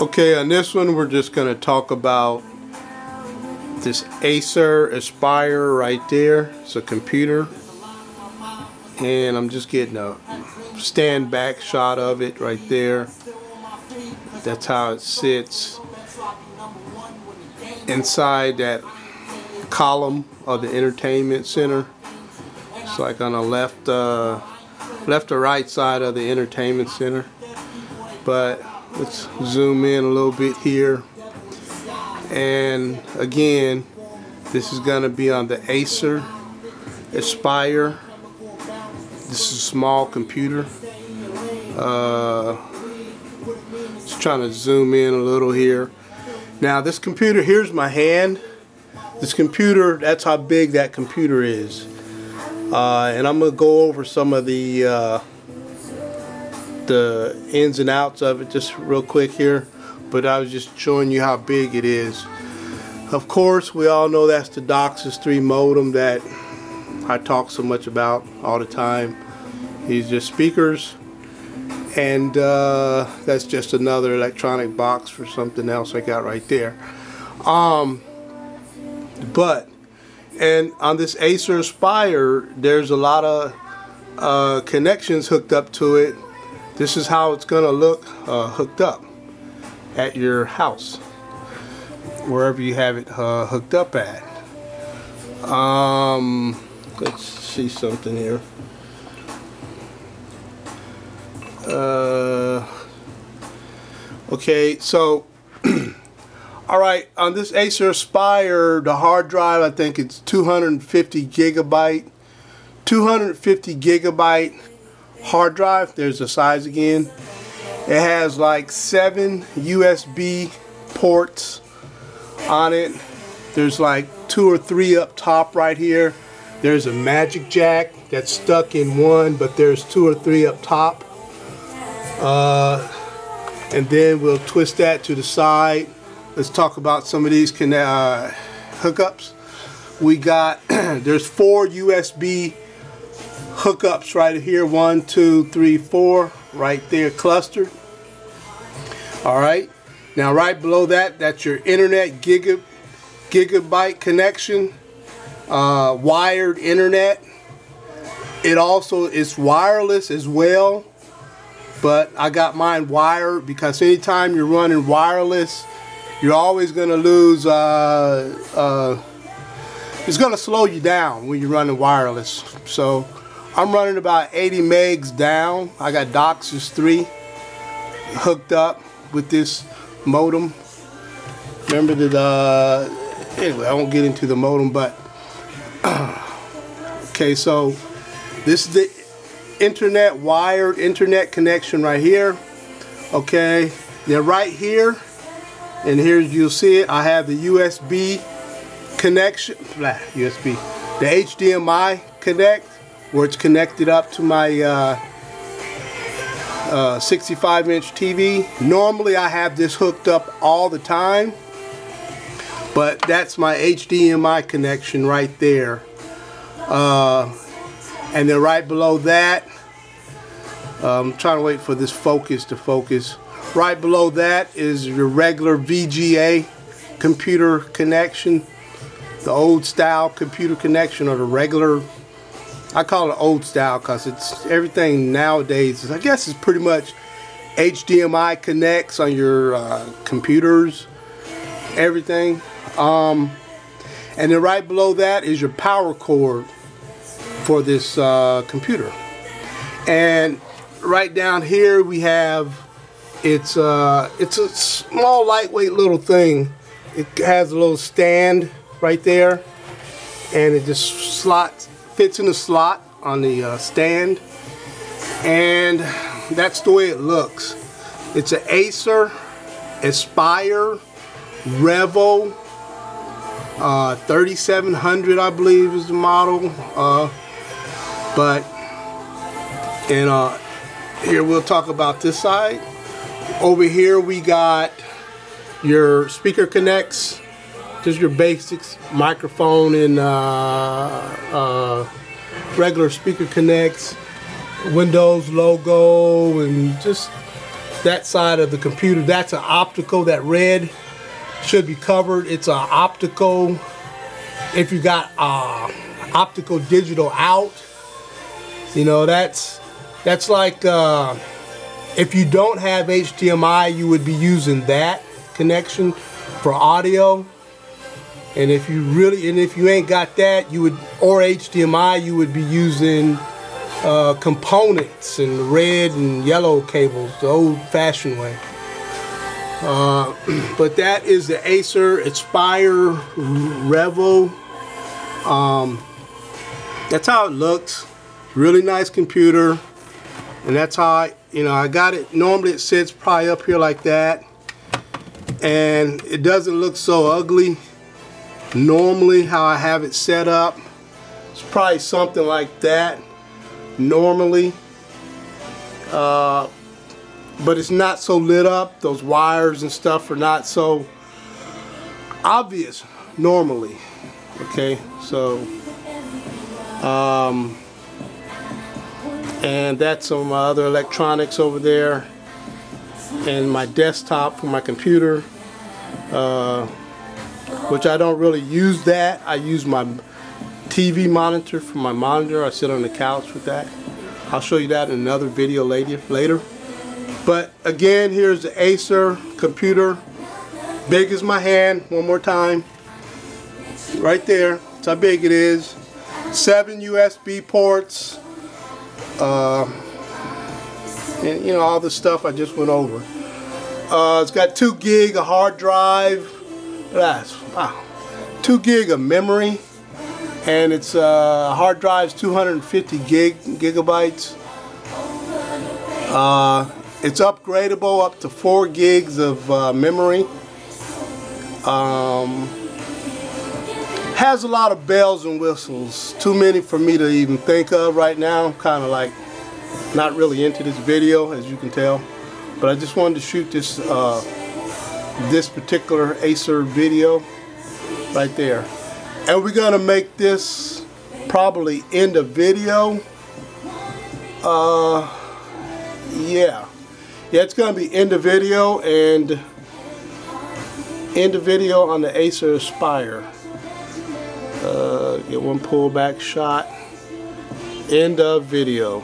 Okay, on this one we're just going to talk about this Acer Aspire right there. It's a computer, and I'm just getting a stand back shot of it right there. That's how it sits inside that column of the entertainment center. It's like on the left or right side of the entertainment center. But let's zoom in a little bit here. And again, this is going to be on the Acer Aspire. This is a small computer. Just trying to zoom in a little here. Now this computer, here's my hand. This computer, that's how big that computer is. And I'm going to go over some of the ins and outs of it just real quick here. But I was just showing you how big it is. Of course, we all know that's the DOCSIS 3 modem that I talk so much about all the time. These just speakers, and that's just another electronic box for something else I got right there. And on this Acer Aspire, there's a lot of connections hooked up to it. This is how it's going to look hooked up at your house, wherever you have it hooked up at. Let's see something here. Okay, so alright, on this Acer Aspire, the hard drive, I think it's 250 gigabyte hard drive. There's the size again. It has like 7 USB ports on it. There's like 2 or 3 up top right here. There's a magic jack that's stuck in one, but there's 2 or 3 up top. And then we'll twist that to the side. Let's talk about some of these hookups. We got, there's 4 USB hookups right here. 1, 2, 3, 4 right there clustered. Alright, now right below that, that's your internet gigabit connection, wired internet. It also is wireless as well, but I got mine wired because anytime you're running wireless, you're always going to lose, it's going to slow you down when you're running wireless. So I'm running about 80 megs down. I got DOCSIS 3 hooked up with this modem. Remember that, anyway, I won't get into the modem, but okay, so this is the internet, wired internet connection right here. Okay, then right here, and here you'll see it, I have the USB connection, the HDMI connect, where it's connected up to my 65-inch TV. Normally I have this hooked up all the time, but that's my HDMI connection right there. And then right below that, I'm trying to wait for this focus to focus. Right below that is your regular VGA computer connection, the old style computer connection, or the regular, I call it old style because it's everything nowadays. I guess it's pretty much HDMI connects on your computers, everything. And then right below that is your power cord for this computer. And right down here we have, it's a small lightweight little thing. It has a little stand right there, and it just fits in the slot on the stand, and that's the way it looks. It's an Acer AspireRevo 3700, I believe is the model. Here we'll talk about this side. Over here we got your speaker connects, just your basics, microphone and regular speaker connects, Windows logo, and just that side of the computer. That's an optical. That red should be covered. It's an optical. If you got optical digital out, you know, that's like if you don't have HDMI, you would be using that connection for audio. And if you ain't got that, you would, or HDMI, you would be using components and red and yellow cables, the old-fashioned way. But that is the Acer AspireRevo. That's how it looks. Really nice computer, and that's how I got it. Normally it sits probably up here like that, and it doesn't look so ugly. Normally how I have it set up, it's probably something like that normally, but it's not so lit up. Those wires and stuff are not so obvious normally. Okay, so and that's some of my other electronics over there, and my desktop for my computer, which I don't really use that. I use my TV monitor for my monitor. I sit on the couch with that. I'll show you that in another video later. But again, here's the Acer computer, big as my hand. One more time, right there. That's how big it is. 7 USB ports, and you know, all the stuff I just went over. It's got 2 gig of hard drive. That's wow, 2 gig of memory, and its hard drive's 250 gigabytes. It's upgradable up to 4 gigs of memory. Has a lot of bells and whistles, too many for me to even think of right now. I'm kind of like not really into this video, as you can tell, but I just wanted to shoot this this particular Acer video right there, and we're gonna make this probably end of video. Yeah, it's gonna be end of video, and end of video on the Acer Aspire. Get one pullback shot. End of video.